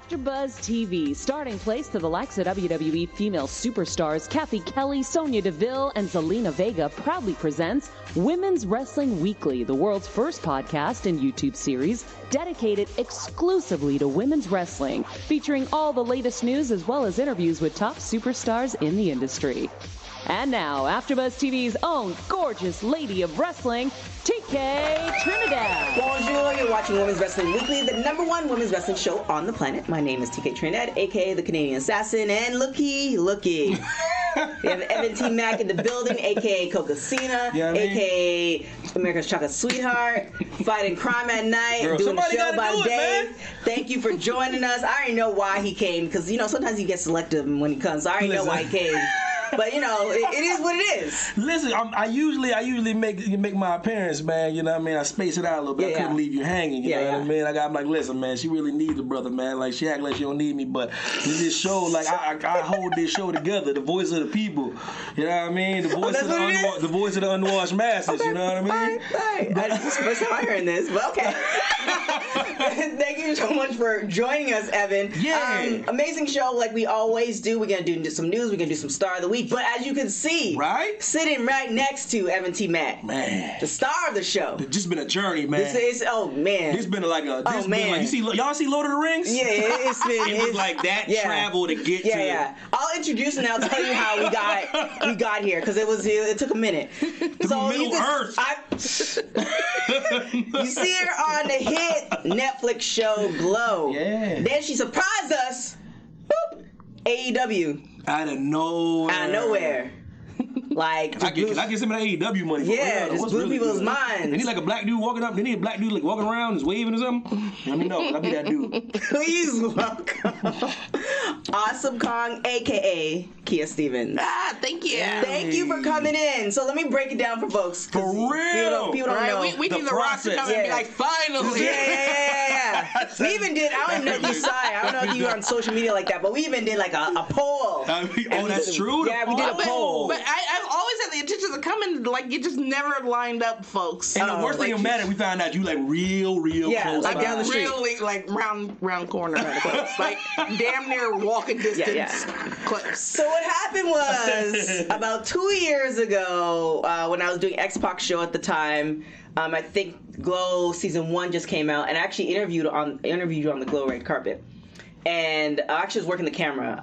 AfterBuzz TV, starting place to the likes of WWE female superstars Kathy Kelly, Sonya Deville, and Zelina Vega, proudly presents Women's Wrestling Weekly, the world's first podcast and YouTube series dedicated exclusively to women's wrestling, featuring all the latest news as well as interviews with top superstars in the industry. And now, AfterBuzz TV's own gorgeous lady of wrestling, TK Trinidad. Bonjour, you're watching Women's Wrestling Weekly, the #1 women's wrestling show on the planet. My name is TK Trinidad, aka the Canadian Assassin, and looky. We have Evan T. Mack in the building, aka Cocacina, aka America's Chocolate Sweetheart, fighting crime at night, doing the show by day. Thank you for joining us. I already know why he came, because, sometimes he gets selective when he comes, so I already know why he came. But it is what it is. Listen, I usually make my appearance, man. You know what I mean? I space it out a little bit. I couldn't leave you hanging. You know what I mean? I'm like, listen, man. She really needs a brother, man. Like, she act like she don't need me, but this show, like, I hold this show together. The voice of the people. You know what I mean? The voice of the unwashed masses. Okay. You know what I mean? Right. This is the first time I'm hearing this, but okay. Thank you so much for joining us, Evan. Yeah. Amazing show, like we always do. We're gonna do some news. We're gonna do some Star of the Week. But as you can see, sitting right next to Evan T. Mack, man, the star of the show. It's just been a journey, man. This been like you see, y'all see Lord of the Rings? Yeah, it's been. It was like that travel to get to. Yeah. I'll introduce and I'll tell you how we got here, because it took a minute. So Middle Earth. You see her on the hit Netflix show Glow. Yeah. Then she surprised us. Boop. AEW. Out of nowhere. Like, can I get some of that AEW money? Yeah, just blew people's minds. They need like a black dude walking up. They need a black dude like walking around, just waving or something. Let me know. I'll be that dude. Please welcome Awesome Kong, a.k.a. Kia Stevens. Thank you. Thank you for coming in. So let me break it down for folks. For real. People don't know. We need the Rock to come and be like, finally. Yeah. We even did, I don't know if you saw it. I don't know if you were on social media like that, but we even did like a poll. That's true? Yeah, we did a poll. But I've always had the intentions of coming, like, it just never lined up, folks. And the worst thing about it, we found out you like real close. Like down the street. Really, like round corner kind of close. Like damn near walking distance close. So what happened was about 2 years ago, when I was doing X-Pac show at the time, I think Glow season 1 just came out, and I actually interviewed you on the Glow red carpet. And I actually was working the camera.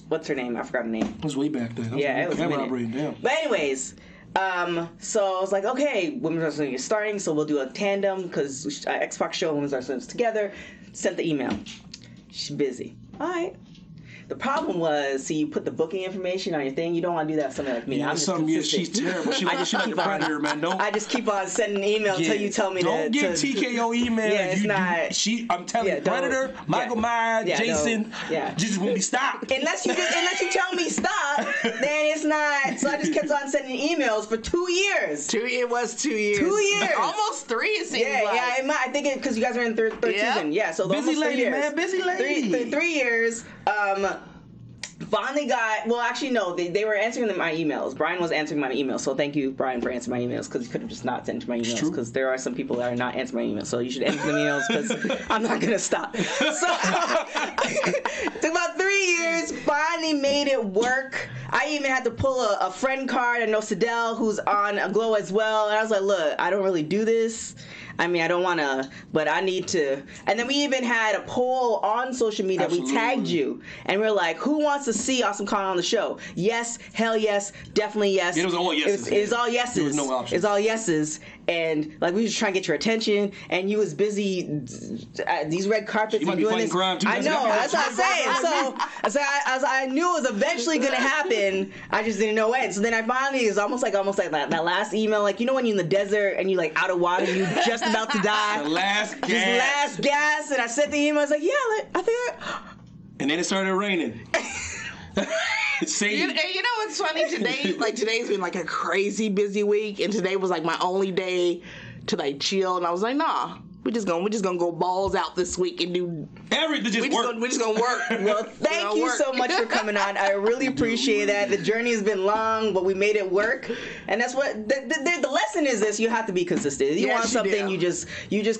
What's her name? I forgot her name. It was way back then. It was a minute. But anyways, so I was like, okay, Women's Wrestling is starting, so we'll do a tandem, because X-Pac show and Women's Wrestling is together. Sent the email. She's busy. All right. The problem was, you put the booking information on your thing. You don't want to do that with somebody like me. Yeah, she's terrible. She's like a predator, man. I just keep on sending email until you tell me don't get TKO email. Yeah, it's not. I'm telling you, Predator, Michael Myers, Jason, just won't be stopped. Unless you tell me stop, then it's not. So I just kept on sending emails for 2 years. It was 2 years. 2 years. Almost 3, it seems like. Yeah, I think because you guys are in third season. Yeah, so busy almost 3 lady, years. man, busy lady. 3 years. Finally got, well, actually, no, they were answering my emails. Brian was answering my emails, so thank you, Brian, for answering my emails, because you could have just not sent my emails, because there are some people that are not answering my emails, so you should answer the emails, because I'm not going to stop. So, it took about 3 years, finally made it work. I even had to pull a friend card. I know Sidel, who's on a Glow as well, and I was like, look, I don't really do this. I mean, I don't want to, but I need to. And then we even had a poll on social media. Absolutely. We tagged you, and we were like, who wants to see Awesome Kong on the show? Yes, hell yes, definitely yes. It was all yeses. It was all yeses. There was no options. It was all yeses. And like, we were just trying to get your attention, and you was busy at these red carpets and doing this. Crime too. I know, that's what I'm saying. So I knew it was eventually going to happen. I just didn't know when. So then I finally, it was almost like that last email, like, you know when you're in the desert and you're like out of water, you just about to die. The last gas. Just last gas. And I sent the email, I was like, I think and then it started raining. You know what's funny? Today's been like a crazy busy week, and today was like my only day to like chill, and I was like, nah, we're just gonna go balls out this week and do everything. We're just gonna work. Well, thank you so much for coming on. I really appreciate that. The journey has been long, but we made it work. And that's what the lesson is. This you have to be consistent. If you want something, you just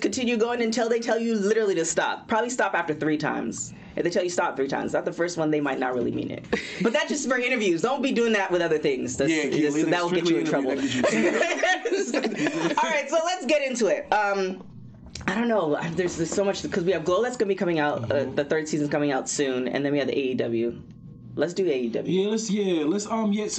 continue going until they tell you literally to stop. Probably stop after 3 times. If they tell you stop 3 times, not the first one, they might not really mean it. But that's just for interviews. Don't be doing that with other things. That will get you in trouble. All right, so let's get into it. I don't know. There's so much because we have Glow that's gonna be coming out. The 3rd season's coming out soon, and then we have the AEW. Let's do AEW. Let's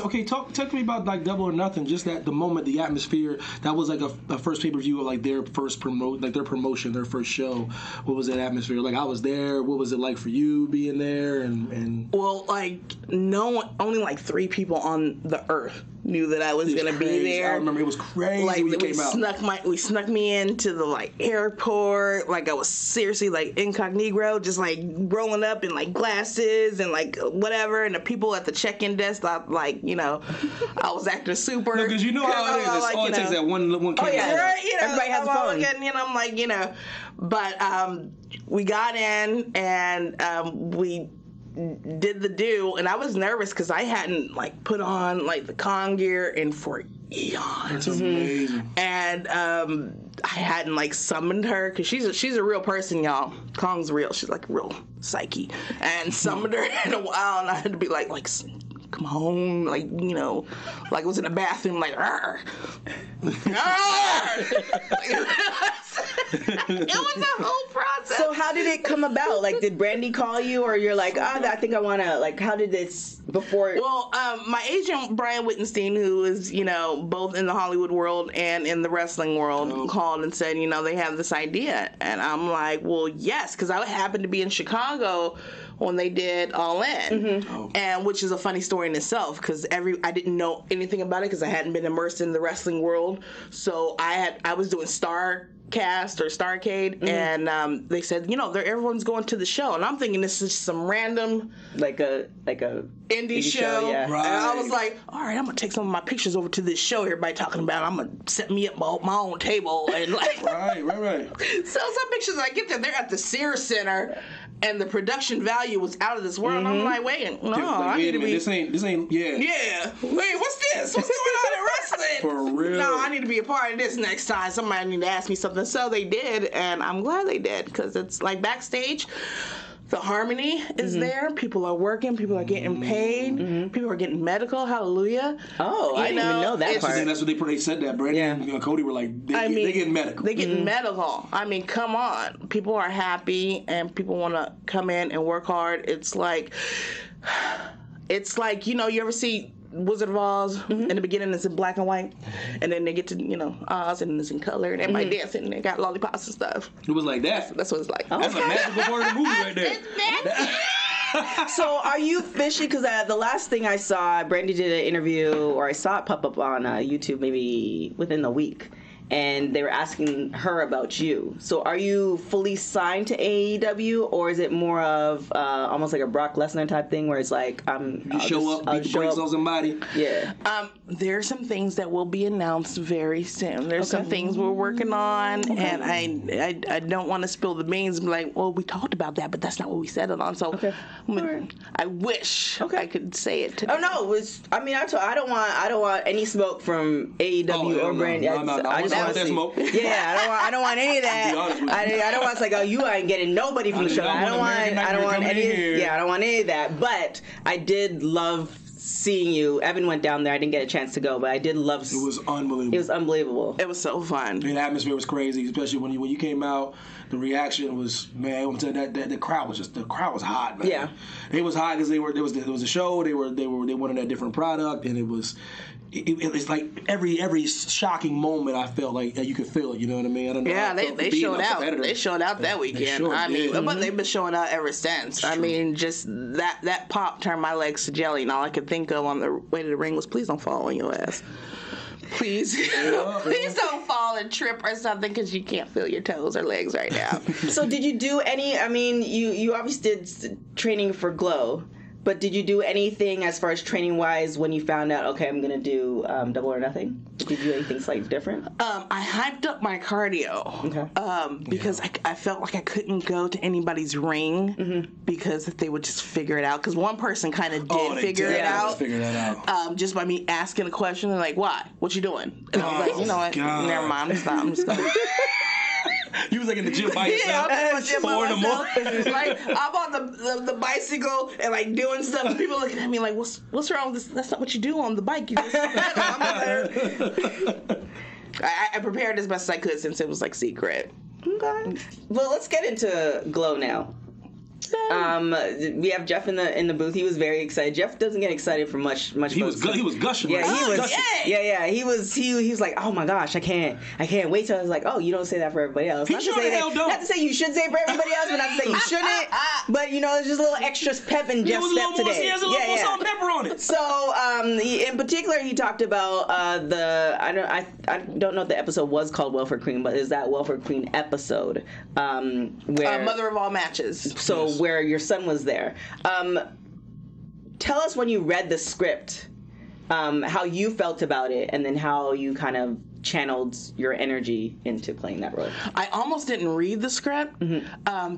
okay. Talk to me about like Double or Nothing. Just that the moment, the atmosphere. That was like a first pay-per-view of like their first promotion, their first show. What was that atmosphere like? I was there. What was it like for you being there? And well, like only like 3 people on the earth knew that I was gonna be there. I remember it was crazy like, when you came out. We snuck me into the like airport. Like I was seriously like incognito, just like rolling up in like glasses and like whatever. And the people at the check-in desk thought like, I was acting super. No, because you know how it is. It's all it takes that one camera. Oh yeah, right. Everybody has a phone. I'm like, but we got in and we did the do, and I was nervous because I hadn't like put on like the Kong gear in for eons. That's amazing. And I hadn't like summoned her because she's a real person, y'all. Kong's real. She's like a real psyche, and summoned her in a while, and I had to be like come home, like I was in the bathroom, like it was a whole process. So how did it come about? Like, did Brandy call you, or you're like, I think I want to, like, how did this, before? Well, my agent, Brian Wittenstein, who is, both in the Hollywood world and in the wrestling world, called and said, they have this idea. And I'm like, well, yes, because I happened to be in Chicago when they did All In, and which is a funny story in itself because I didn't know anything about it because I hadn't been immersed in the wrestling world. So I was doing Starcast or Starcade, and they said, everyone's going to the show, and I'm thinking this is some random like a indie show. Yeah. Right. And I was like, all right, I'm gonna take some of my pictures over to this show everybody talking about. I'm gonna set me up my own table and like right. So some pictures I get there, they're at the Sears Center. And the production value was out of this world. I'm like, wait, no, I need to be. This ain't. Yeah. Yeah. Wait, what's this? What's going on in wrestling? For real. No, I need to be a part of this next time. Somebody need to ask me something. So they did, and I'm glad they did because it's like backstage. The harmony is there. People are working. People are getting paid. People are getting medical. Hallelujah. Oh, I didn't even know that part. That's what they said that. Brandon and Cody were like, they getting medical. They getting medical. I mean, come on. People are happy and people want to come in and work hard. It's like, you ever see Wizard of Oz? In the beginning it's in black and white, and then they get to Oz and it's in color, and everybody dancing and they got lollipops and stuff. It was like that. That's what it's like. That's a magical part of the movie right there. So are you fishy? Because the last thing I saw, Brandy did an interview, or I saw it pop up on YouTube maybe within a week. And they were asking her about you. So are you fully signed to AEW, or is it more of almost like a Brock Lesnar type thing where it's like you show up, beat the brakes on somebody? Yeah. There's some things that will be announced very soon. There's some things we're working on, and I don't want to spill the beans and be like, well, we talked about that, but that's not what we settled on. So I wish I could say it today. Oh no, I don't want any smoke from AEW or Brandy. I just want smoke. Yeah, I don't want any of that. I don't want to say, you ain't getting nobody from the show. I don't want any of that. But I did love seeing you. Evan went down there. I didn't get a chance to go, but I did love. It was unbelievable. It was unbelievable. It was so fun. The atmosphere was crazy, especially when you came out. The reaction was, man. I'm telling you, the crowd was hot, man. Yeah, it was hot because there was a show. They wanted a different product, and it was. It's like every shocking moment I felt like you could feel it. You know what I mean? I don't know. Yeah, they showed out. They showed out that weekend. But they've been showing out ever since. I mean, just that pop turned my legs to jelly, and all I could think of on the way to the ring was, please don't fall on your ass. Please, please don't fall and trip or something because you can't feel your toes or legs right now. So did you do any? I mean, you obviously did training for Glow. But did you do anything as far as training wise when you found out, okay, I'm going to do Double or Nothing? Did you do anything slightly different? I hyped up my cardio because I felt like I couldn't go to anybody's ring because they would just figure it out. Because one person kind of did figure it out. Just by me asking a question. They're like, why? What you doing? And I was like, you know what? Never mind. I'm just going to... You was like in the gym by yourself. Yeah, I'm 4 in the morning. Like I'm on the bicycle and like doing stuff. And people looking at me like, what's wrong with this? That's not what you do on the bike. You just I prepared as best as I could since it was like secret. Okay. Well, let's get into Glow now. We have Jeff in the booth. He was very excited. Jeff doesn't get excited for much. He was gushing. Yeah, he was. Gushing. Yeah. He was like, oh my gosh, I can't wait till I was like, oh, you don't say that for everybody else. Not to say you should say it for everybody else, but not to say you shouldn't. But there's just a little extra pep in Jeff's step today. He has a little more salt and pepper on it. So, in particular, he talked about I don't know if the episode was called Welfare Queen, but is that Welfare Queen episode where Mother of All Matches. So. Yes. Where your son was there. Tell us when you read the script, how you felt about it, and then how you kind of channeled your energy into playing that role. I almost didn't read the script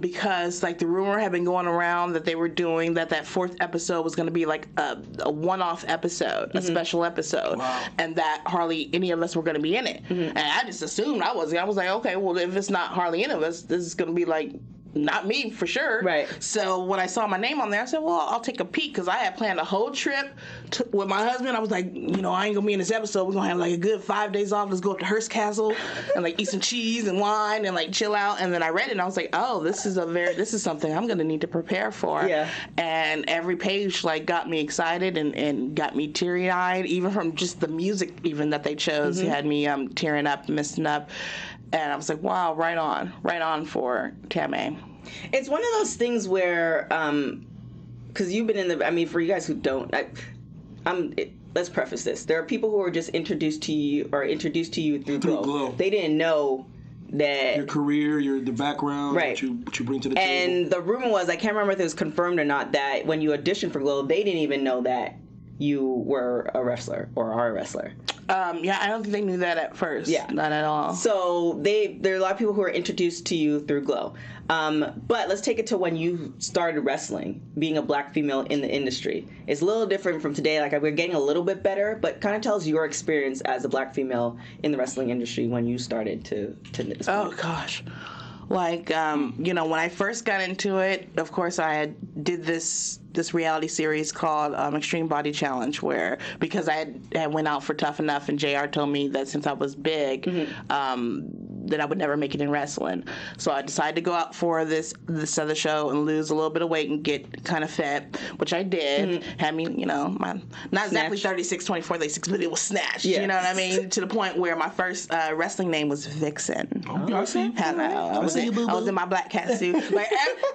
because like the rumor had been going around that they were doing that fourth episode was going to be like a one-off episode, a special episode, and that hardly any of us were going to be in it. And I just assumed I was like, okay, well, if it's not hardly any of us, this is going to be like not me for sure. Right. So when I saw my name on there, I said, well, I'll take a peek because I had planned a whole trip with my husband. I was like, I ain't going to be in this episode. We're going to have like a good 5 days off. Let's go up to Hearst Castle and like eat some cheese and wine and like chill out. And then I read it and I was like, oh, this is something I'm going to need to prepare for. Yeah. And every page like got me excited and got me teary-eyed, even from just the music even that they chose. It had me tearing up, misting up. And I was like, wow, right on for Tamay. It's one of those things where, because you've been for you guys who don't, let's preface this. There are people who are just introduced to you through Glow. They didn't know that your career, the background, right. what you bring to the table. And the rumor was, I can't remember if it was confirmed or not, that when you auditioned for Glow, they didn't even know that you were a wrestler or are a wrestler. Yeah, I don't think they knew that at first. Yeah. Not at all. So there are a lot of people who are introduced to you through Glow. But let's take it to when you started wrestling, being a black female in the industry. It's a little different from today. Like, we're getting a little bit better, but kind of tells your experience as a black female in the wrestling industry when you started to Oh, gosh. Like, when I first got into it, of course, I did this reality series called Extreme Body Challenge, where, because I had went out for Tough Enough, and JR told me that since I was big, that I would never make it in wrestling. So I decided to go out for this other show and lose a little bit of weight and get kind of fat, which I did. Had me, not exactly 36, 24, 36, but it was snatched. Yes. You know what I mean? To the point where my first wrestling name was Vixen. Oh, I see. I was in my black cat suit. Like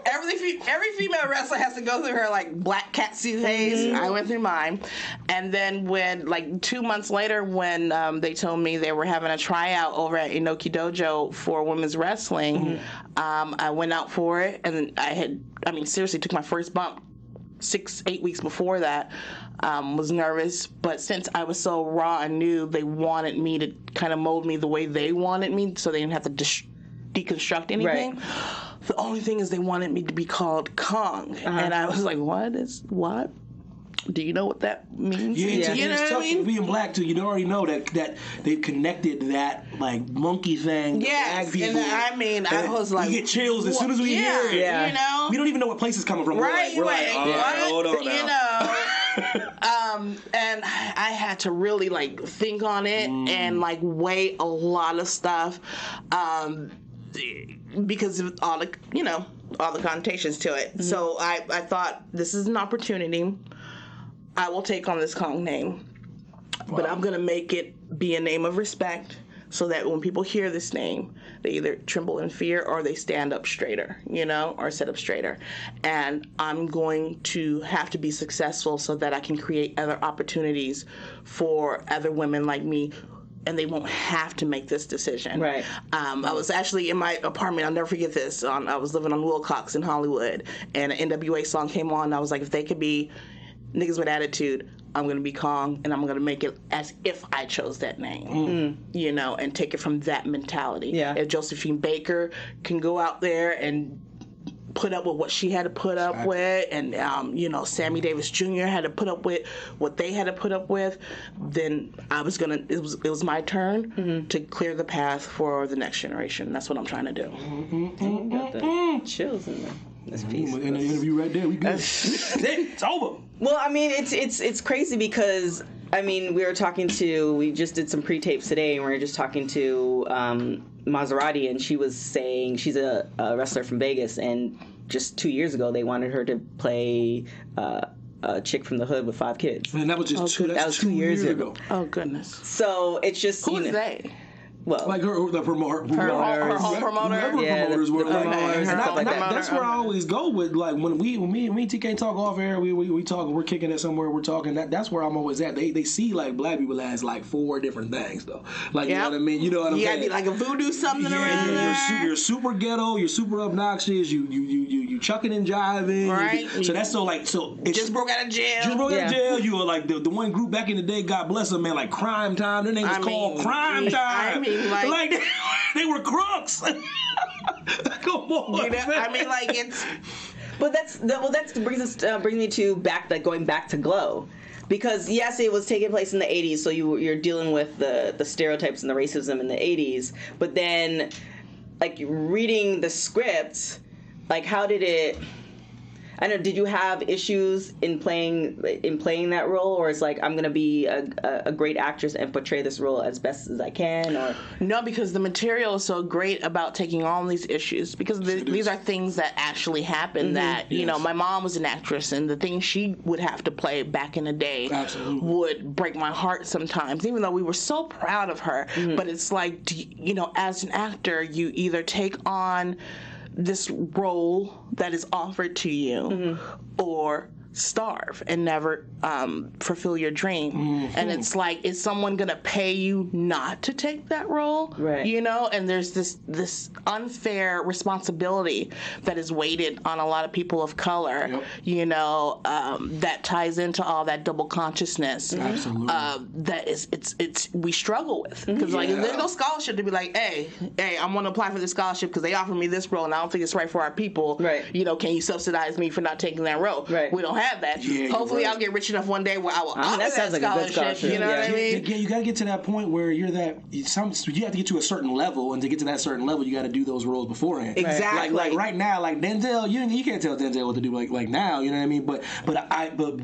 every female wrestler has to go through her like black cat suit phase. I went through mine, and then when like 2 months later, when they told me they were having a tryout over at Inoki Dojo for women's wrestling, I went out for it, and seriously took my first bump 6-8 weeks before that. Was nervous, but since I was so raw and new, they wanted me to kind of mold me the way they wanted me, so they didn't have to deconstruct anything. Right. The only thing is they wanted me to be called Kong, and I was like, what? Do you know what that means? Yeah, you know it's what tough I mean? Being black too, you already know that they've connected that like monkey thing. Yes, and I was like, we get chills as soon as we hear it. Yeah. We don't even know what place it's coming from. Right, we're like, all right, hold on now. And I had to really like think on it and like weigh a lot of stuff, because of all the connotations to it. So I thought, this is an opportunity. I will take on this Kong name, but I'm going to make it be a name of respect, so that when people hear this name, they either tremble in fear or they stand up straighter, or sit up straighter. And I'm going to have to be successful so that I can create other opportunities for other women like me and they won't have to make this decision. Right. I was actually in my apartment. I'll never forget this. I was living on Wilcox in Hollywood, and an NWA song came on. And I was like, if they could be niggas with attitude, I'm going to be Kong, and I'm going to make it as if I chose that name, you know, and take it from that mentality. Yeah. If Josephine Baker can go out there and put up with what she had to put up with, and you know, Sammy Davis Jr. had to put up with what they had to put up with, then I was gonna. It was my turn to clear the path for the next generation. That's what I'm trying to do. Got the chills in there. This piece. In the interview right there, we good. It's over. Well, I mean, it's crazy because we just did some pre-tapes today, and we were just talking to Maserati, and she was saying she's a wrestler from Vegas, and just 2 years ago they wanted her to play a chick from the hood with 5 kids. And that was just that was 2 years ago. Oh goodness! So it's just Who's they? Well, like her promoter, her home promoter, promoters were like, and stuff like that. That's where I always go with, like, when me and TK talk off air, we talk, we're kicking it somewhere, we're talking. That's where I'm always at. They see like black people as like 4 different things though. Like, you know what I mean? You know what I'm saying? You gotta be like a voodoo something around. You're super ghetto. You're super obnoxious. You chucking and jiving. Right. So that's so it's just broke out of jail. Just broke out of jail. You were like the one group back in the day. God bless them, man. Like Crime Time. Their name was called Crime Time. I mean, like they were crooks. Come on. You know, I mean, like it's. But that brings me to going back to Glow. Because yes, it was taking place in the 80s, so you're dealing with the stereotypes and the racism in the 80s. But then, like, reading the script, like, how did it? I don't know. Did you have issues in playing that role, or it's like I'm gonna be a great actress and portray this role as best as I can? Or no, because the material is so great about taking on these issues, because these are things that actually happen. That you know, my mom was an actress, and the things she would have to play back in the day would break my heart sometimes. Even though we were so proud of her, but it's like, you know, as an actor, you either take on this role that is offered to you or starve and never fulfill your dream. And it's like, is someone gonna pay you not to take that role? Right. You know, and there's this unfair responsibility that is weighted on a lot of people of color, you know, that ties into all that double consciousness. Absolutely. That is, it's we struggle with, because like, there's no scholarship to be like, hey, I'm gonna apply for this scholarship because they offered me this role and I don't think it's right for our people. Right. You know, can you subsidize me for not taking that role? Right. We don't have that. Hopefully I'll get rich enough one day where I will offer that sounds like a good scholarship. You know what I mean? Yeah, you got to get to that point where you have to get to a certain level, and to get to that certain level, you got to do those roles beforehand. Exactly. Like right now, like Denzel, you can't tell Denzel what to do like now. You know what I mean? But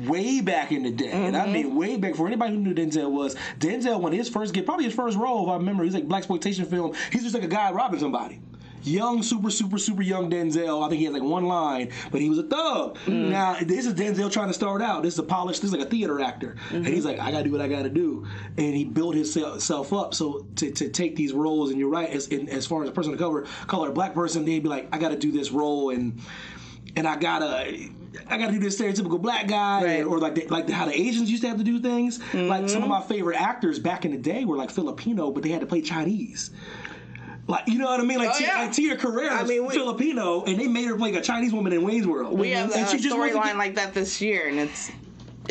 way back in the day, and I mean way back, for anybody who knew Denzel when his first gig, probably his first role, if I remember, he was like blaxploitation film. He's just like a guy robbing somebody. Young, super young Denzel. I think he had like one line, but he was a thug. Now, this is Denzel trying to start out. This is this is like a theater actor. And he's like, I got to do what I got to do. And he built himself up. So to take these roles, and you're right, as far as a person of color, a black person, they'd be like, I got to do this role, and I gotta do this stereotypical black guy, or like how the Asians used to have to do things. Like some of my favorite actors back in the day were like Filipino, but they had to play Chinese. Like, you know what I mean? Like, like Tia Carrera is Filipino, and they made her play like a Chinese woman in Wayne's World. We have a storyline like that this year, and it's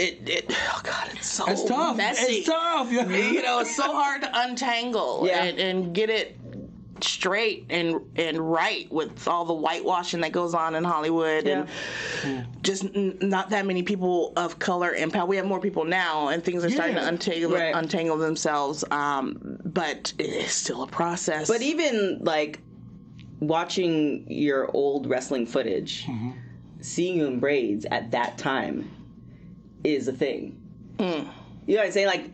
oh God, it's so tough. messy. It's tough. You know, it's so hard to untangle and get it straight and right with all the whitewashing that goes on in Hollywood, and just not that many people of color in power. We have more people now, and things are starting to untangle themselves, but it is still a process. But even like watching your old wrestling footage, seeing you in braids at that time is a thing. You know what I'm saying? Like,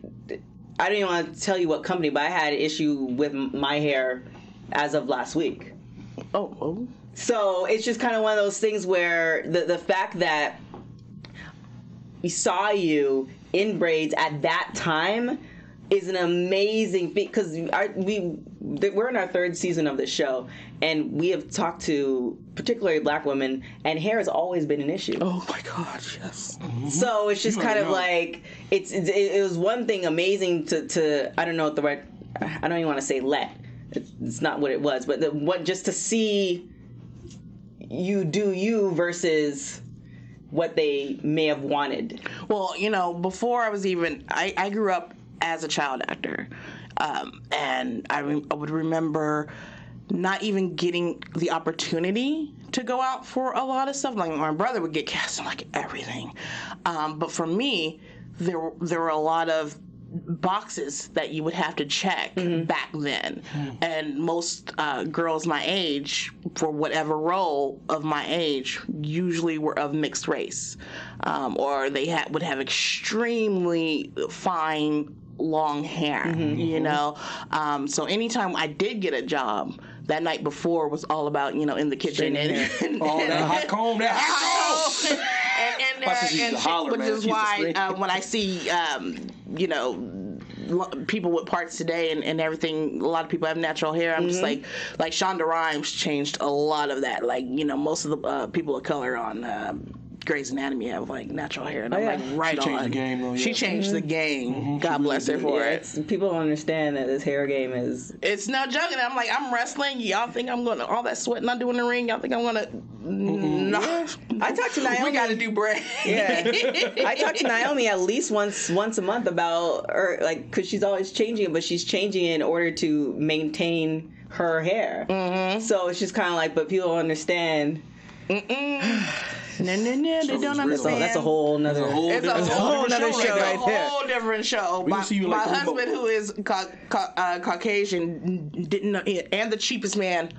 I don't even want to tell you what company, but I had an issue with my hair as of last week. Oh. So it's just kind of one of those things where the fact that we saw you in braids at that time is an amazing feat, because we're in our 3rd season of this show, and we have talked to particularly black women, and hair has always been an issue. Oh my gosh, yes. So it's just kind of like it was one thing amazing to I don't know what the right I don't even want to say it's not what it was, but just to see you do you versus what they may have wanted. Well, before I was I grew up as a child actor, and I would remember not even getting the opportunity to go out for a lot of stuff. Like my brother would get cast in like everything, but for me, there were a lot of boxes that you would have to check back then, and most girls my age, for whatever role of my age, usually were of mixed race, or they would have extremely fine long hair, so anytime I did get a job, that night before was all about in the kitchen and all that hot comb, which is why when I see people with parts today and everything, a lot of people have natural hair. I'm just like Shonda Rhimes changed a lot of that. Like most of the people of color on Grey's Anatomy have like natural hair, and I'm like right on. She changed the game, though. She changed the game. God bless her for it. People don't understand that this hair game is. It's no joke. And I'm like, I'm wrestling. Y'all think I'm gonna all that sweating I do in the ring? Y'all think I'm gonna? No. I talk to Naomi. We got to do break. Yeah. I talk to Naomi at least once a month about her, like, because she's always changing it, but she's changing it in order to maintain her hair. So it's just kind of like, but people don't understand. No, they don't understand. That's a whole nother. It's a whole nother show right there. A whole different show. My husband, who is Caucasian, didn't know, and the cheapest man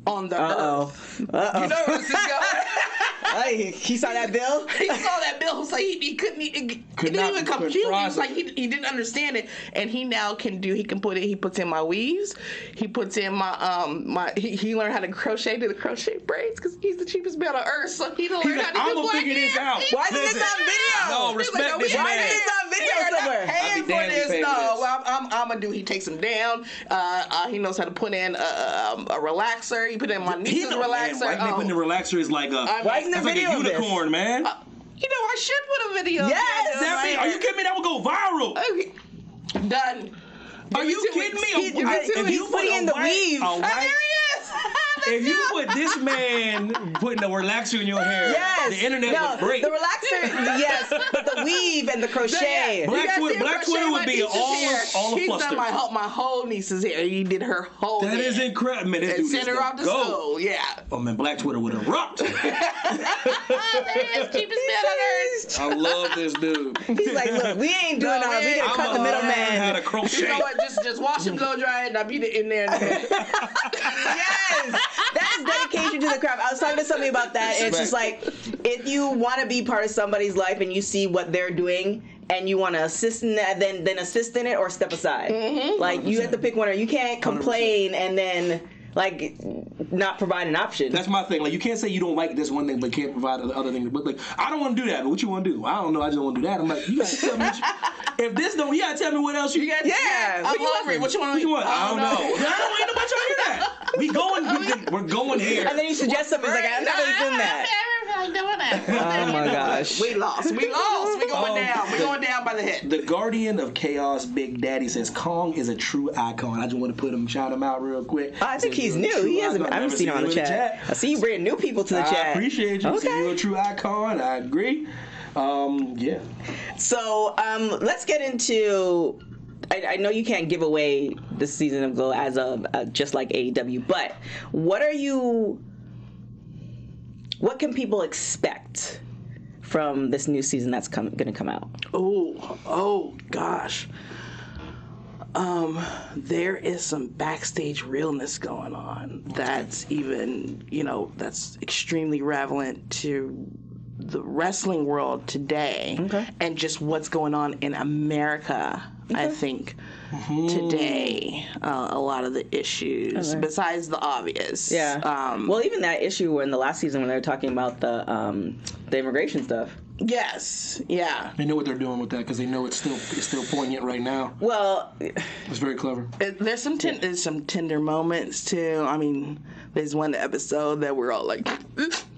on the earth. You know where this is going. He saw that bill. He saw that bill, so he couldn't. It didn't even compute. He was like he didn't understand it, and he now can do. He can put it. He puts in my weaves. He puts in my He learned how to crochet, do the crochet braids, because he's the cheapest man on earth. So he learned how to do. I'm gonna figure this out. Why is this on video? No, respect this man. Why is this on video somewhere? Paying for this? No, I'm gonna do. He takes them down. He knows how to put in a relaxer. He put in my niece's relaxer. White man putting the relaxer is like a. That's like a unicorn, man. I should put a video. Yes, are you kidding me? That would go viral. Okay. Done. Are you kidding me? He's putting in the weave. There he is. If you put this man putting a relaxer in your hair, the internet would break. The relaxer, yes, but the weave and the crochet. Black Twitter would be all He's flustered. done my whole niece's hair. He did her whole hair. That is incredible. Man, this dude sent her off to school. Yeah. Oh man, Black Twitter would erupt. There he is, cheapest man on earth. I love this dude. He's like, look, we ain't doing ours. We gotta cut the middleman. How to crochet. You know what? Just wash and blow dry it, and I'll beat it in there. Yes. That is dedication to the craft. I was talking to somebody about that, and it's just like, if you want to be part of somebody's life and you see what they're doing and you want to assist in that, then assist in it or step aside. Like, 100%. You have to pick one, or you can't complain 100%. And then like not provide an option. That's my thing. Like, you can't say you don't like this one thing but can't provide the other thing. But like, I don't want to do that. But what you want to do? I don't know. I just don't want to do that. I'm like, you gotta tell me. If this don't, you gotta tell me what else you got. Yeah, I'm hungry. What you want? What you want? I don't know. I don't ain't nobody trying to hear that. We're going here. And then you suggest something. It's like, I'm not really doing that. Oh my gosh. We lost. We going down. We going down by the head. The Guardian of Chaos, Big Daddy, says Kong is a true icon. I just want to shout him out real quick. I think he's new. He hasn't. I haven't seen him on the chat. I see you bringing new people to the chat. I appreciate you. Okay. You're a true icon. I agree. Yeah. So let's get into. I know you can't give away this season of Glow as of just like AEW, but what can people expect from this new season that's going to come out? Oh gosh. There is some backstage realness going on that's even, that's extremely relevant to the wrestling world today, and just what's going on in America. I think today, a lot of the issues, besides the obvious. Yeah. Well, even that issue in the last season when they were talking about the immigration stuff. Yes. Yeah. They know what they're doing with that because they know it's still poignant right now. Well, it's very clever. There's some tender moments too. I mean, there's one episode that we're all like,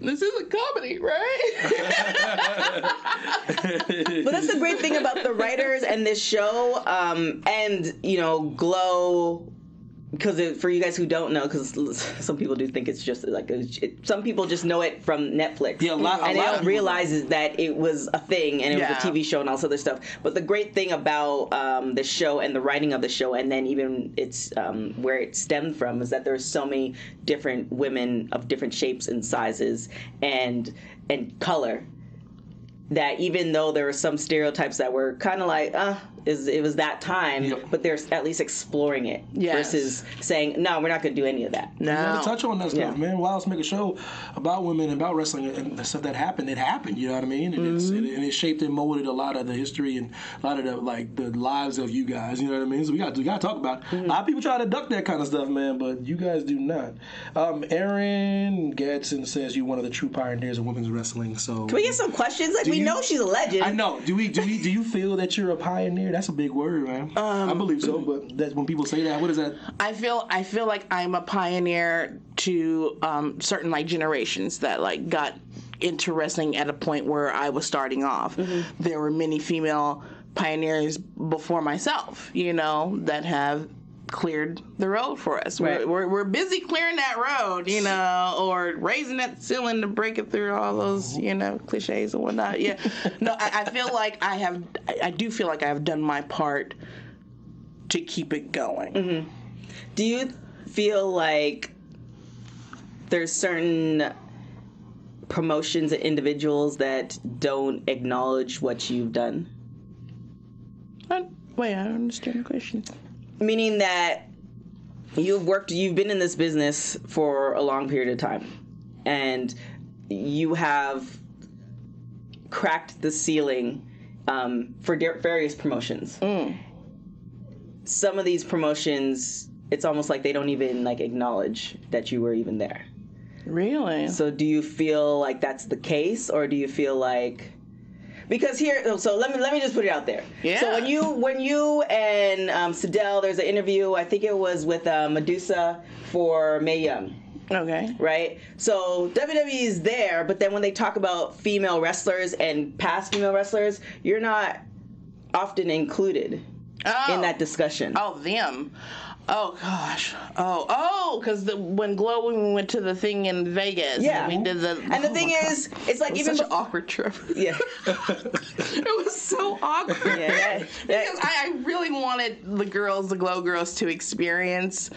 this is a comedy, right? But that's the great thing about the writers and this show, and Glow. Because for you guys who don't know, because some people do think it's just like some people just know it from Netflix, and they don't realize that it was a thing and it was a TV show and all this other stuff. But the great thing about the show and the writing of the show, and then even it's where it stemmed from, is that there's so many different women of different shapes and sizes and color, that even though there were some stereotypes that were kind of like, it was that time, but they're at least exploring it versus saying, no, we're not going to do any of that. No. You got to touch on that stuff, man. Why else make a show about women and about wrestling and the stuff that happened? It happened, you know what I mean? And, it shaped and molded a lot of the history and a lot of the lives of you guys, you know what I mean? So we got to talk about it. A lot of people try to duck that kind of stuff, man, but you guys do not. Aaron Gadsden says you're one of the true pioneers of women's wrestling. So can we get some questions? Like, we know she's a legend. I know. Do you feel that you're a pioneer? That's a big word, man. I believe so, but that's when people say that. What is that? I feel like I'm a pioneer to certain like generations that like got into wrestling at a point where I was starting off. There were many female pioneers before myself, that have cleared the road for us. Right. We're busy clearing that road, or raising that ceiling to break it through all those, cliches and whatnot. Yeah. No, I feel like I do feel like I have done my part to keep it going. Do you feel like there's certain promotions and individuals that don't acknowledge what you've done? Wait, I don't understand the question. Meaning that you've been in this business for a long period of time, and you have cracked the ceiling for various promotions. Some of these promotions, it's almost like they don't even like acknowledge that you were even there. Really? So do you feel like that's the case, or do you feel like... Because so let me just put it out there. Yeah. So when you and Sidel, there's an interview, I think it was with Medusa for Mae Young. Okay. Right? So WWE is there, but then when they talk about female wrestlers and past female wrestlers, you're not often included in that discussion. Oh, them. Oh gosh. Because when we went to the thing in Vegas, we did the. And the thing is, it's like even such an awkward trip. Yeah. It was so awkward. Yeah. Because I really wanted the Glow girls to experience,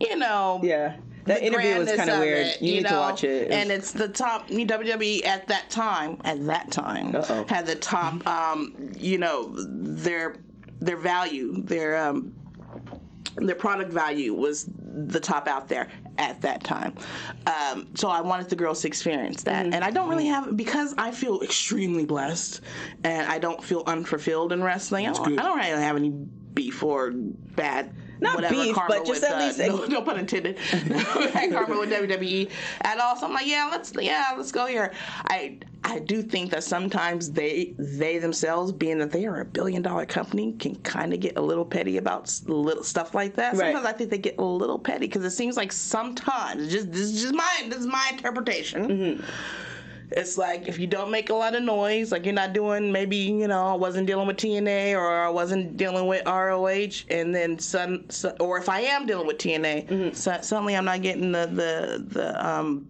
Yeah. That interview was kind of weird. You need to watch it. And it's the top WWE at that time had the top, their value, their product value was the top out there at that time. So I wanted the girls to experience that. And I don't really have, because I feel extremely blessed and I don't feel unfulfilled in wrestling. I don't really have any beef or bad not whatever beef, karma but just with, at least no pun intended. Bad karma with WWE at all. So I'm like, let's go here. I do think that sometimes they themselves, being that they are a $1 billion company, can kind of get a little petty about little stuff like that. Right. Sometimes I think they get a little petty because it seems like sometimes this is my interpretation. It's like if you don't make a lot of noise, like you're not doing, maybe, I wasn't dealing with TNA or I wasn't dealing with ROH, and then or if I am dealing with TNA, suddenly I'm not getting the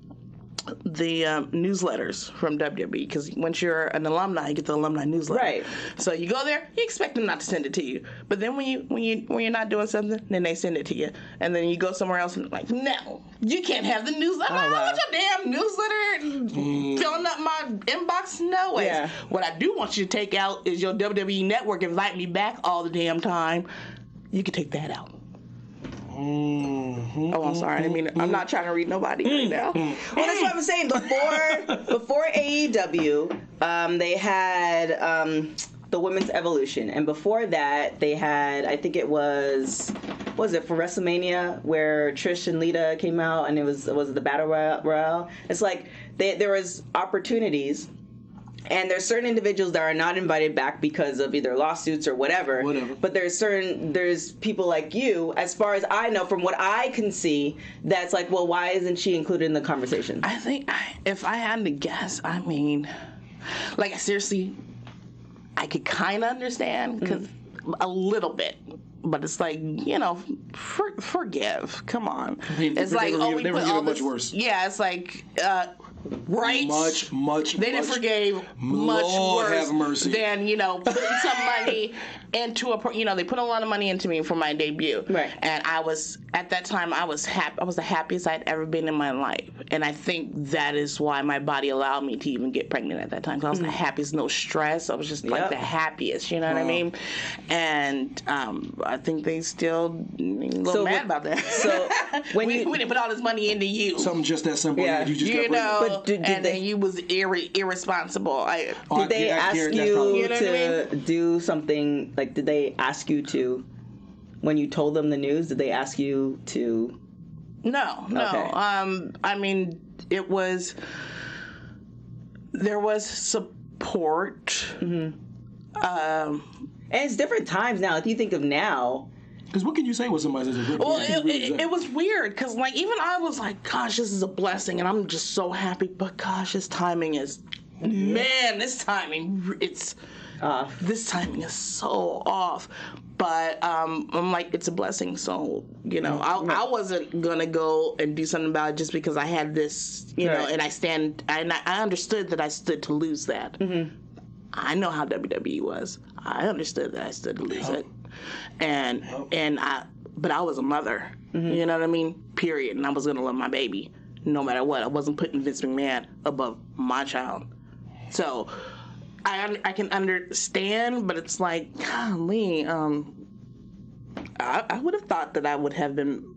newsletters from WWE, because once you're an alumni, you get the alumni newsletter. Right. So you go there, you expect them not to send it to you, but then when you're not doing something, then they send it to you, and then you go somewhere else and like, no, you can't have the newsletter. I want your damn newsletter filling up my inbox. No way. Yeah. What I do want you to take out is your WWE Network invite me back all the damn time. You can take that out. Oh, I'm sorry. I'm not trying to read nobody right now. Well, that's what I'm saying. Before AEW, they had the Women's Evolution, and before that, they had, I think it was it for WrestleMania, where Trish and Lita came out, and it was the Battle Royale. It's like there was opportunities And there's certain individuals that are not invited back because of either lawsuits or whatever. But there's people like you, as far as I know, from what I can see, that's like, well, why isn't she included in the conversation? I think if I had to guess, I mean, like, seriously, I could kind of understand, because a little bit. But it's like, you know, forgive. Come on. I mean, it's like, we put all this, much worse. Yeah, it's like, right? Much. They didn't forgave much Lord worse have mercy. than, you know, putting some money into they put a lot of money into me for my debut. Right. And at that time, I was happy. I was the happiest I'd ever been in my life. And I think that is why my body allowed me to even get pregnant at that time. Because I was the happiest, no stress. I was just like the happiest, you know what I mean? And I think they still a little mad about that. So when we didn't put all this money into you. Something just that simple. Yeah. You just got know, but then you was irresponsible. Did they ask you to do something? Like, did they ask you to, when you told them the news, did they ask you to? No. Okay. I mean, there was support. And it's different times now. If you think of now. Because what can you say when somebody says a good Well, it was weird, because, like, even I was like, gosh, this is a blessing, and I'm just so happy, but gosh, this timing is, man, this timing, this timing is so off. But I'm like, it's a blessing, so, you know, I wasn't going to go and do something about it just because I had this, you know, and I understood that I stood to lose that. I know how WWE was. I understood that I stood to lose it. But I was a mother, you know what I mean? Period. And I was going to love my baby no matter what. I wasn't putting Vince McMahon above my child. So I can understand, but it's like, golly, I would have thought that I would have been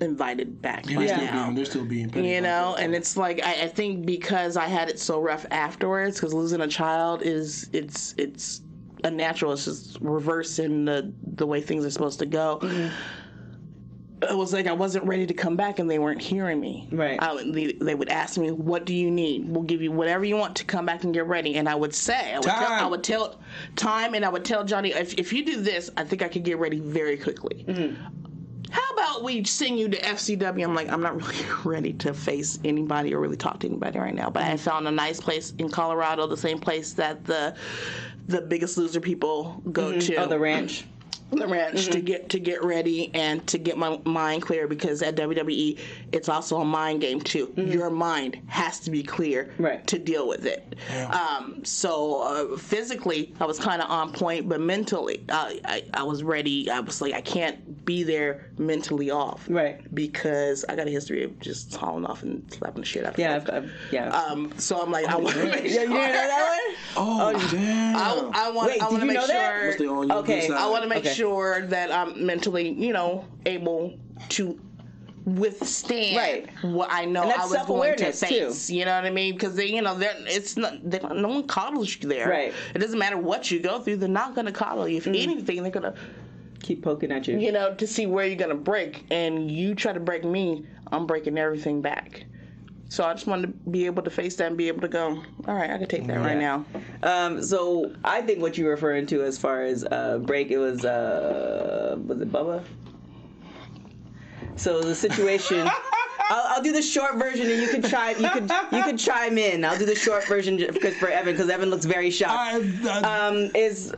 invited back by now. They're still being you know, and it's like, I think because I had it so rough afterwards, because losing a child it's unnatural. It's just reversing the way things are supposed to go. It was like I wasn't ready to come back, and they weren't hearing me. Right. They would ask me, "What do you need? We'll give you whatever you want to come back and get ready." And I would say, I would tell time, and I would tell Johnny, if you do this, I think I could get ready very quickly. How about we send you to FCW? I'm like, I'm not really ready to face anybody or really talk to anybody right now. But I found a nice place in Colorado, the same place that the Biggest Loser people go to. Oh, the ranch. The ranch to get ready and to get my mind clear, because at WWE it's also a mind game too. Your mind has to be clear to deal with it. So physically I was kind of on point, but mentally I was ready. I was like, I can't be there mentally off, because I got a history of just hauling off and slapping the shit out of folks. So I'm like, I want to make sure. You didn't know that one? Oh, damn. I want to make sure. Okay, I want to make sure that I'm mentally, you know, able to withstand what I know I was going to face. Too. You know what I mean? Because no one coddles you there. Right. It doesn't matter what you go through; they're not going to coddle you. If anything, they're going to keep poking at you. You know, to see where you're going to break. And you try to break me, I'm breaking everything back. So I just wanted to be able to face that and be able to go, all right, I can take that right now. So I think what you're referring to as far as break, it was it Bubba? So the situation. I'll do the short version, and you can chime in. I'll do the short version because Evan looks very shocked. Is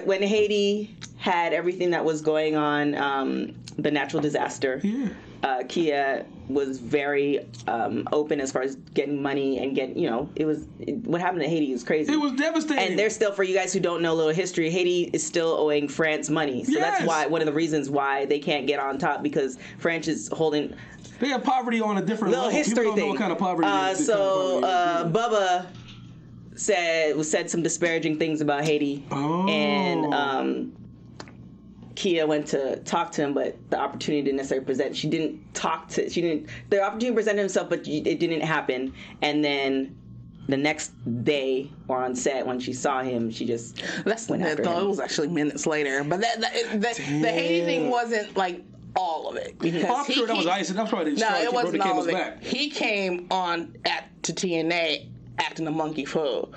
when Haiti had everything that was going on, the natural disaster. Yeah. Kia was very open as far as getting money and what happened to Haiti is crazy. It was devastating. And they're still, for you guys who don't know a little history, Haiti is still owing France money. So that's why one of the reasons why they can't get on top, because France is holding. They have poverty on a different little level. history People don't know what kind of poverty it is. Bubba said some disparaging things about Haiti. Oh. And Kia went to talk to him, but the opportunity didn't necessarily present. The opportunity presented himself, but it didn't happen. And then the next day or on set, when she saw him, she just went after him. It was actually minutes later. But the Haiti thing wasn't like all of it. Because I'm sure that was ice, and that's probably it wasn't all of it. He came on to TNA acting a monkey fool.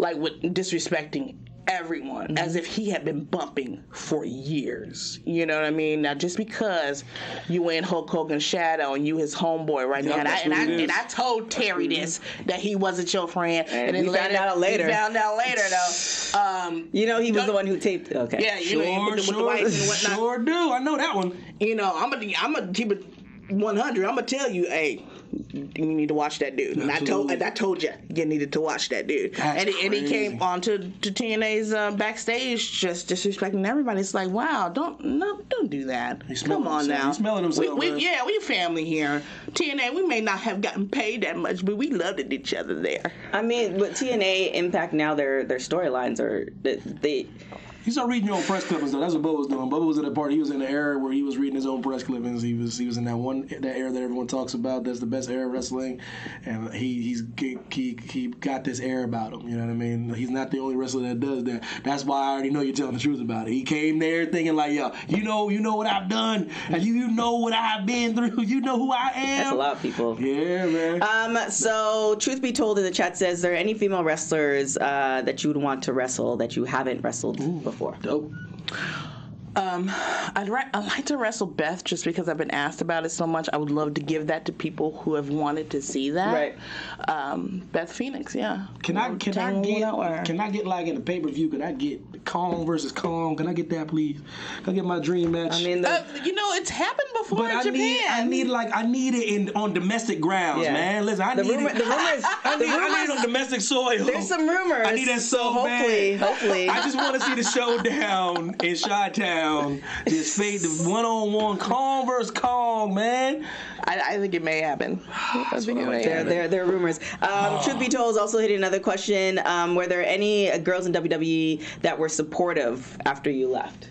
like with disrespecting everyone as if he had been bumping for years. You know what I mean? Now, just because you in Hulk Hogan's shadow and you his homeboy right now, and I told Terry this, that he wasn't your friend, and then we found out later. We found out later though. You know, he was the one who taped. Okay. Yeah, you know, with the whites and whatnot. Sure do. I know that one. You know, I'm gonna keep it 100. I'm gonna tell you, hey, you need to watch that dude. And I told you needed to watch that dude. And he came on to TNA's backstage just disrespecting everybody. It's like, wow, don't do that. Come on now. He's smelling himself. We family here. TNA, we may not have gotten paid that much, but we loved each other there. I mean, but TNA Impact now, their storylines are they. You start reading your own press clippings, though. That's what Bubba was doing. Bubba was at a party. He was in the era where he was reading his own press clippings. He was in that era that everyone talks about. That's the best era of wrestling, and he got this air about him. You know what I mean? He's not the only wrestler that does that. That's why I already know you're telling the truth about it. He came there thinking like, yo, you know what I've done, and you know what I've been through. You know who I am. That's a lot of people. Yeah, man. So truth be told, in the chat says, there any female wrestlers that you would want to wrestle that you haven't wrestled before? Dope. I'd like to wrestle Beth just because I've been asked about it so much. I would love to give that to people who have wanted to see that. Right. Beth Phoenix, yeah. Can I get like in a pay-per-view? Can I get Kong versus Kong? Can I get that, please? Can I get my dream match? I mean, it's happened before in Japan. I need it on domestic grounds, man. Listen, I need it on domestic soil. There's some rumors. I need that so hopefully, bad. Hopefully. I just want to see the showdown in Chi-Town. Just fade the one-on-one Kong versus Kong, man. I think it may happen. I think it may happen. There are rumors. Truth be told, is also hitting another question. Were there any girls in WWE that were supportive after you left?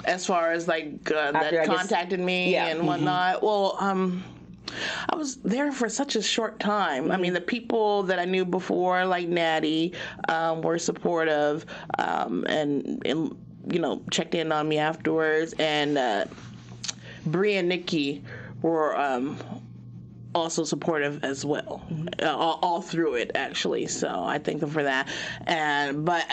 As far as like that contacted me and whatnot. Well, I was there for such a short time. I mean, the people that I knew before, like Natty, were supportive, and you know, checked in on me afterwards, and Brie and Nikki were also supportive as well, all through it, actually. So I thank them for that. But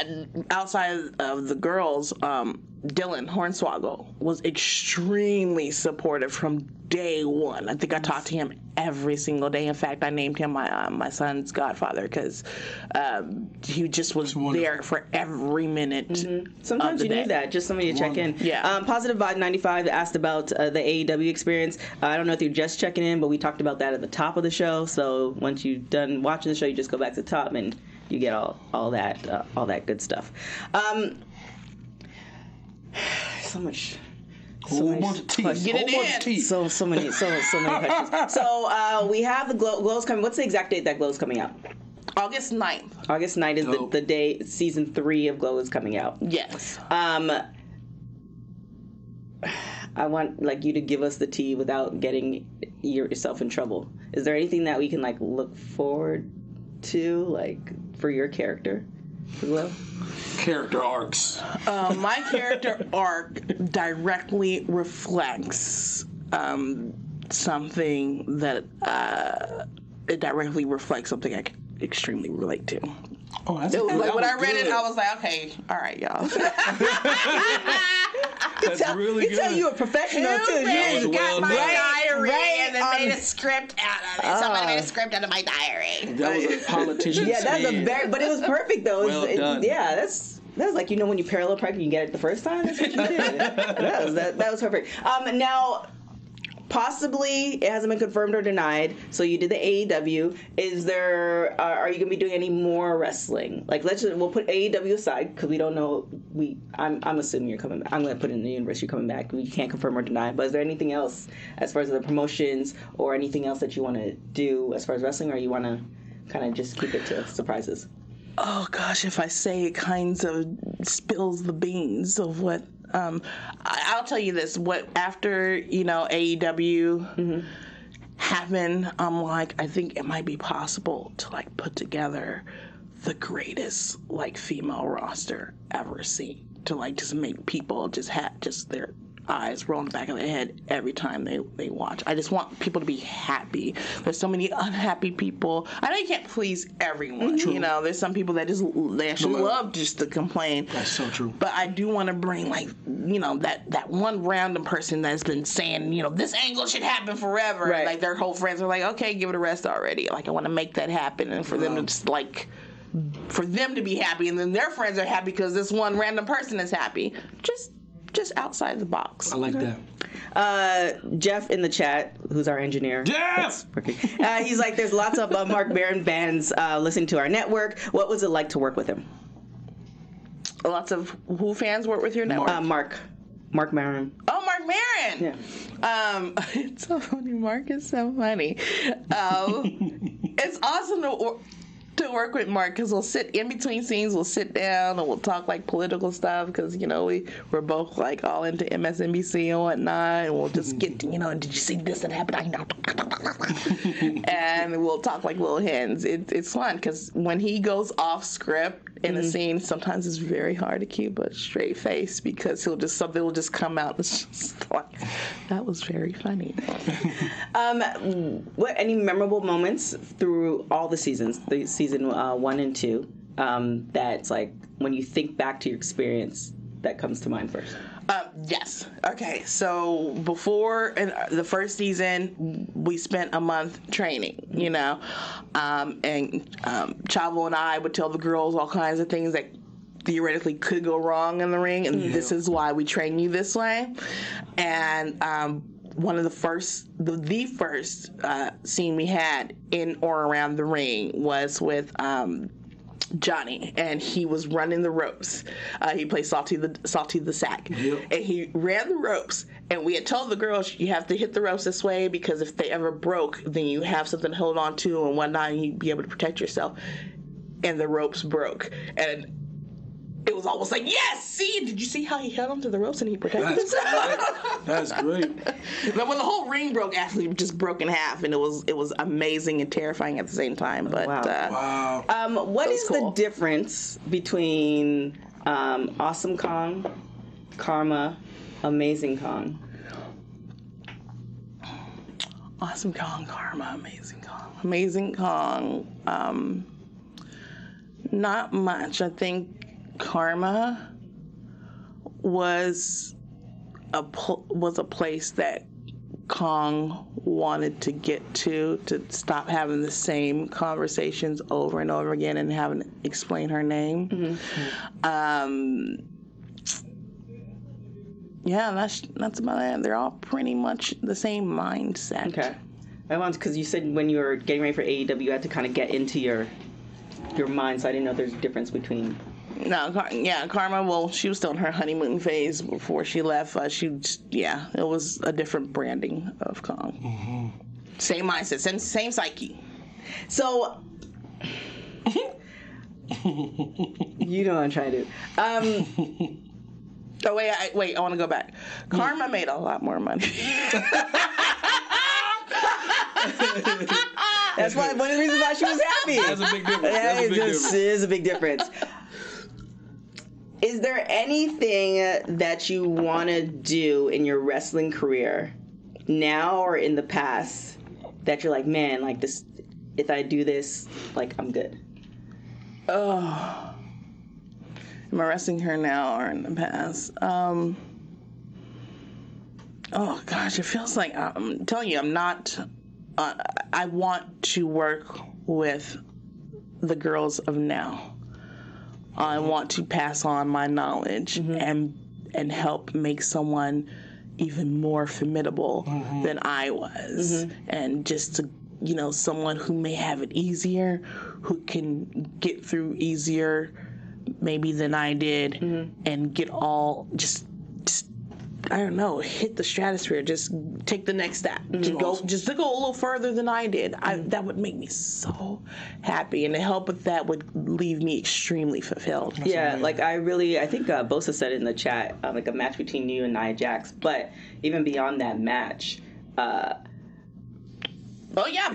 outside of the girls, Dylan Hornswoggle was extremely supportive from day one. I think I talked to him every single day. In fact, I named him my son's godfather because he just was there for every minute. Mm-hmm. Sometimes you need that, just somebody to check in. Yeah. Positive Vibe 95 asked about the AEW experience. I don't know if you're just checking in, but we talked about that at the top of the show. So once you're done watching the show, you just go back to the top and you get all that good stuff. So much. Get it in. So many questions. So we have the Glow's coming. What's the exact date that Glow's coming out? August 9th. August 9th is the day season 3 of Glow is coming out. Yes. I want you to give us the tea without getting yourself in trouble. Is there anything that we can look forward to for your character for Glow? Character arcs. My character arc directly reflects something that it directly reflects something I can extremely relate to. Oh, that's when I read it, I was like, okay, all right, y'all. That's really good. You tell you a professional too. You got my diary and then made a script out of it. Somebody made a script out of my diary. That was a politician's but it was perfect though. Well done. Yeah, that's when you parallel park and you get it the first time. That's what you did. that was perfect. Now, possibly it hasn't been confirmed or denied. So you did the AEW. Is there? Are you gonna be doing any more wrestling? We'll put AEW aside because we don't know. I'm assuming you're coming back. I'm gonna put it in the universe. You're coming back. We can't confirm or deny. But is there anything else as far as the promotions or anything else that you want to do as far as wrestling, or you want to kind of just keep it to surprises? Oh gosh, if I say it kind of spills the beans of what. I'll tell you this. What after AEW happened, I'm like, I think it might be possible to put together the greatest female roster ever seen. To just make people just have their eyes roll in the back of their head every time they watch. I just want people to be happy. There's so many unhappy people. I know you can't please everyone. True. You know, there's some people that they actually love just to complain. That's so true. But I do want to bring, like, you know, that one random person that's been saying, you know, this angle should happen forever. Right. And, like, their whole friends are like, okay, give it a rest already. Like, I want to make that happen, and for them to just, like, for them to be happy, and then their friends are happy because this one random person is happy. Just outside the box. I like that. Jeff in the chat, who's our engineer. Jeff! He's like, there's lots of Mark Maron fans listening to our network. What was it like to work with him? Lots of who fans work with your network? Mark Maron. Oh, Mark Maron. Yeah. It's so funny. Mark is so funny. It's awesome to work with Mark, because we'll sit in between scenes, we'll sit down and we'll talk like political stuff, because, you know, we're both like all into MSNBC and whatnot, and we'll just get, you know, and did you see this that happened? I know. And we'll talk like little hens. It's fun, because when he goes off script in a scene, sometimes it's very hard to keep a straight face, because something will just come out. It's just like, that was very funny. Any memorable moments through all the seasons, season 1 and 2, that's like, when you think back to your experience, that comes to mind first? Yes. Okay. So before the first season, we spent a month training, you know, and Chavo and I would tell the girls all kinds of things that theoretically could go wrong in the ring, and this is why we train you this way. And one of the first scene we had in or around the ring was with Johnny, and he was running the ropes. He played Salty the Sack, and he ran the ropes. And we had told the girls, you have to hit the ropes this way, because if they ever broke, then you have something to hold on to and whatnot, and you'd be able to protect yourself. And the ropes broke, and it was almost like, yes, see, did you see how he held onto the ropes and he protected himself? That's great. But when the whole ring broke, actually just broke in half, and it was amazing and terrifying at the same time. But Wow. What is cool. the difference between Awesome Kong, Karma, Amazing Kong? Awesome Kong, Karma, Amazing Kong. Amazing Kong, not much. I think Karma was a place that Kong wanted to get to stop having the same conversations over and over again and having to explain her name. Yeah, that's about it. They're all pretty much the same mindset. Okay. I want, because you said when you were getting ready for AEW, you had to kind of get into your mind, so I didn't know there's a difference between. No, Karma, well, she was still in her honeymoon phase before she left. It was a different branding of Kong. Mm-hmm. Same mindset, same psyche. So, you know what I'm trying to do. Oh, wait, I want to go back. Karma made a lot more money. That's one of the reasons why she was happy. That's a big difference. It is a big difference. Is there anything that you want to do in your wrestling career now or in the past that you're like, man, like this, if I do this, like I'm good? Oh, am I wrestling her now or in the past? Oh gosh, it feels like, I'm telling you, I'm not. I want to work with the girls of now. I want to pass on my knowledge and help make someone even more formidable than I was, and just to, someone who may have it easier, who can get through easier maybe than I did, and get all just I don't know, hit the stratosphere, just take the next step, to go a little further than I did. That would make me so happy, and to help with that would leave me extremely fulfilled. Yeah, like I think Bosa said in the chat, like a match between you and Nia Jax, but even beyond that match, Oh yeah,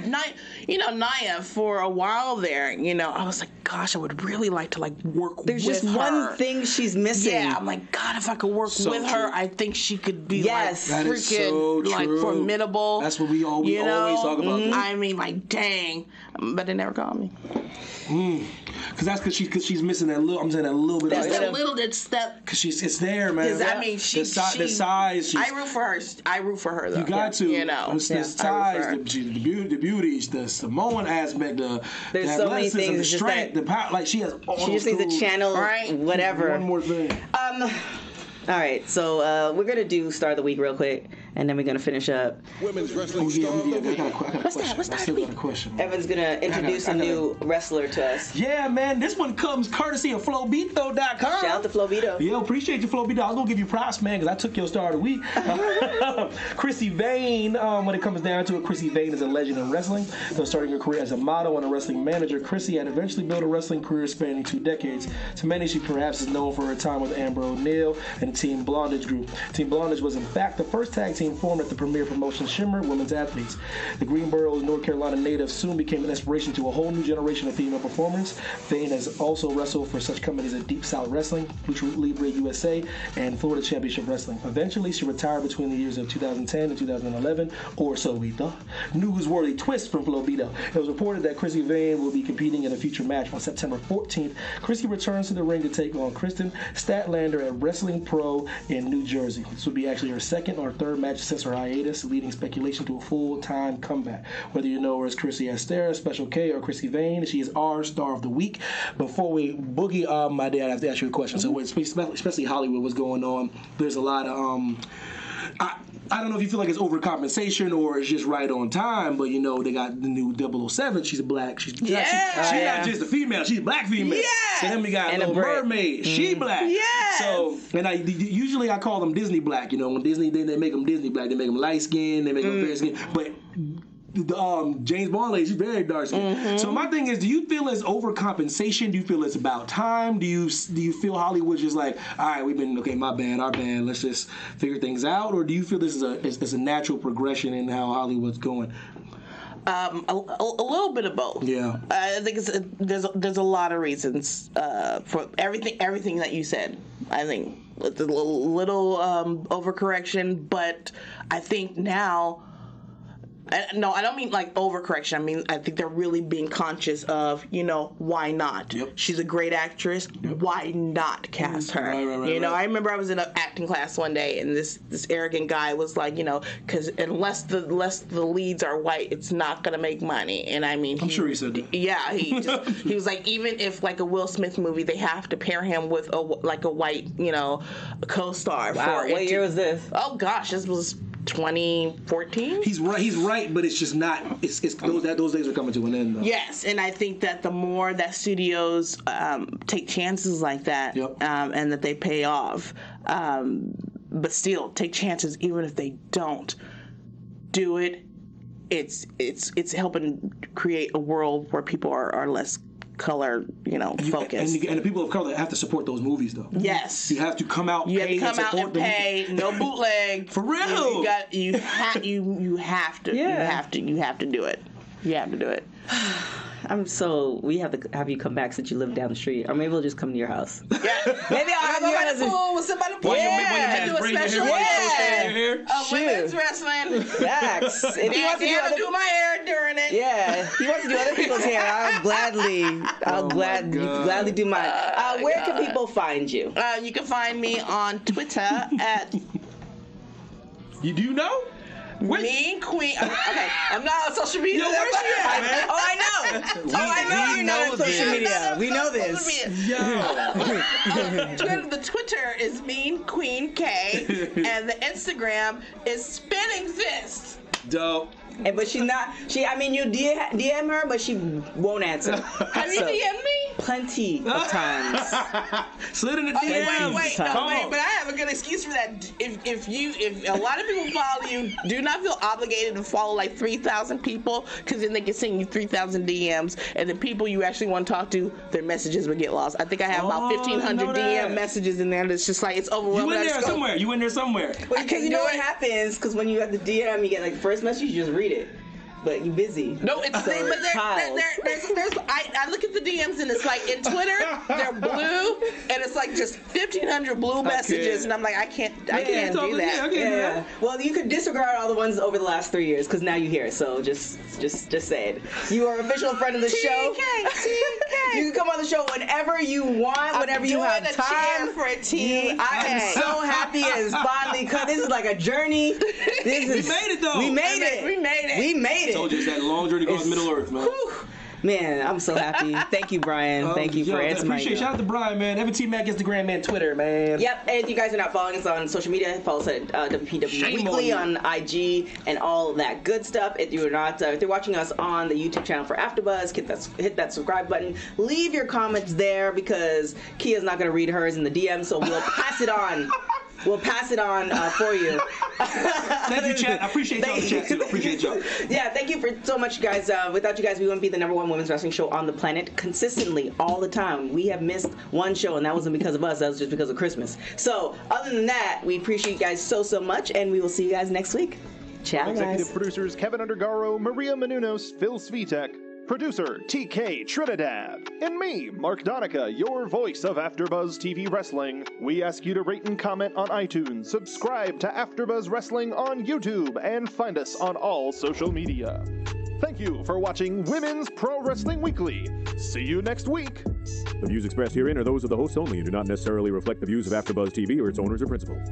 Naya for a while there. I was like, gosh, I would really like to work. There's with just her. one thing she's missing. Yeah, I'm like, God, if I could work with her, I think she could be That is so freaking true. formidable. That's what we always talk about. I mean, dang, but they never called me. Because she's missing that little. I'm saying that little bit. That's that little. That's that. Because it's there, man. I mean, the size. I root for her. I root for her though. You got to. It's the size, the beauty, the Samoan aspect, there's the so many athleticism, things. the It's just strength, the power. Like she has. She just needs to channel whatever. One more thing. All right, so we're gonna do Star of the Week real quick, and then we're gonna finish up. Women's Wrestling Star of the Week. I got a question. Evan's gonna introduce a new wrestler to us. Yeah, man, this one comes courtesy of Flowbito.com. Shout out to Flowbito. Yo, appreciate you, Flowbito. I was gonna give you props, man, because I took your Star of the Week. Chrissy Vane, when it comes down to it, Chrissy Vane is a legend in wrestling. Though starting her career as a model and a wrestling manager, Chrissy had eventually built a wrestling career spanning 2 decades. To many, she perhaps is known for her time with Amber O'Neil and Team Blondage Group. Team Blondage was in fact the first tag team formed at the premier promotion Shimmer Women's Athletes. The Greenboro, North Carolina native soon became an inspiration to a whole new generation of female performers. Vane has also wrestled for such companies as Deep South Wrestling, Lucha Libre USA, and Florida Championship Wrestling. Eventually, she retired between the years of 2010 and 2011, or so we thought. Newsworthy twist from Flowbito. It was reported that Chrissy Vane will be competing in a future match on September 14th. Chrissy returns to the ring to take on Kristen Statlander at Wrestling Pro in New Jersey. This would be actually her second or third match since her hiatus, leading speculation to a full-time comeback. Whether you know her as Chrissy Astera, Special K, or Chrissy Vane, she is our Star of the Week. Before we boogie, my dad, I have to ask you a question. So, especially Hollywood, what's going on? There's a lot of I don't know if you feel like it's overcompensation or it's just right on time, but they got the new 007. She's a black. She's not just a female. She's a black female. Yes. And then we got Little Mermaid. She black. Yes. So, and usually I call them Disney black. When Disney, then they make them Disney black. They make them light skin. They make them fair skin. But James Bond lady, she's very dark skinned. So my thing is, do you feel it's overcompensation? Do you feel it's about time? Do you feel Hollywood's just like, all right, we've been our bad, let's just figure things out? Or do you feel this is a natural progression in how Hollywood's going? A little bit of both. Yeah, I think there's a lot of reasons for everything that you said. I think it's a little overcorrection, but I think now. No, I don't mean overcorrection. I mean, I think they're really being conscious of, why not? Yep. She's a great actress. Yep. Why not cast her? Right. I remember I was in an acting class one day, and this arrogant guy was like, because unless the leads are white, it's not gonna make money. And I mean, I'm sure he said that. Yeah, he was like, even if a Will Smith movie, they have to pair him with a white, co-star. Wow, what year was this? Oh gosh, this was 2014. He's right, but it's just not. It's those days are coming to an end, though. Yes, and I think that the more that studios take chances like that, and that they pay off, but still take chances even if they don't do it, it's helping create a world where people are less color, focused. And the people of color have to support those movies, though. Yes. You have to come out. You have to come out and pay. No bootleg. For real. You have to. Yeah. You have to do it. You have to do it. We have to have you come back since you live down the street, or maybe we'll just come to your house. Yeah. Maybe I'll have you at the pool with somebody. Yeah. Do a special women's wrestling. Facts. If he wants to do my hair during it. Yeah. If he wants to do other people's hair, I'll gladly do mine. Where can people find you? You can find me on Twitter at. You do know? Mean Queen. Okay, I'm not on social media. Yo, where's she at, man? Oh, I know. I know you're not on social media. We know this. The Twitter is Mean Queen K, and the Instagram is Spinning Fist. Dope. But she's not. I mean, you DM her, but she won't answer. Have you DM'd me? Plenty of times. Slid in the DMs. Wait, but I have a good excuse for that. If a lot of people follow you, do not feel obligated to follow 3,000 people, because then they can send you 3,000 DMs, and the people you actually want to talk to, their messages would get lost. I think I have about 1,500 DM messages in there, and it's just it's overwhelming. You in there somewhere. Because you know what happens? Because when you have the DM, you get the first message, you just read it. but you busy. No, it's So but I look at the DMs and it's like in Twitter they're blue and it's like just 1,500 blue messages and I'm like I can't do that. Yeah. Well, you could disregard all the ones over the last 3 years because now you're here. So just say it. You are an official friend of the show. TK. You can come on the show whenever you want, whenever you have time. For a TK. I am so happy it's finally come. This is like a journey. We made it though. We made it. I told you it's that long journey across Middle Earth, man. Whew. Man, I'm so happy. Thank you, Brian. Thank you for answering my email. Shout out to Brian, man. Mac Instagram, man. Twitter, man. Yep, and if you guys are not following us on social media, follow us at WPW Weekly on IG and all that good stuff. If you're not, if you're watching us on the YouTube channel for AfterBuzz, hit that subscribe button. Leave your comments there because Kia's not going to read hers in the DM, so we'll pass it on. We'll pass it on for you. Thank you, chat. I appreciate y'all in the chat, too. Appreciate y'all. Yeah, thank you for so much, guys. Without you guys, we wouldn't be the #1 women's wrestling show on the planet consistently all the time. We have missed one show, and that wasn't because of us. That was just because of Christmas. So, other than that, we appreciate you guys so much, and we will see you guys next week. Ciao, guys. Executive producers Kevin Undergaro, Maria Menounos, Phil Svitek, producer TK Trinidad, and me, Mark Donica, your voice of AfterBuzz TV Wrestling. We ask you to rate and comment on iTunes, subscribe to AfterBuzz Wrestling on YouTube, and find us on all social media. Thank you for watching Women's Pro Wrestling Weekly. See you next week. The views expressed herein are those of the hosts only and do not necessarily reflect the views of AfterBuzz TV or its owners or principals.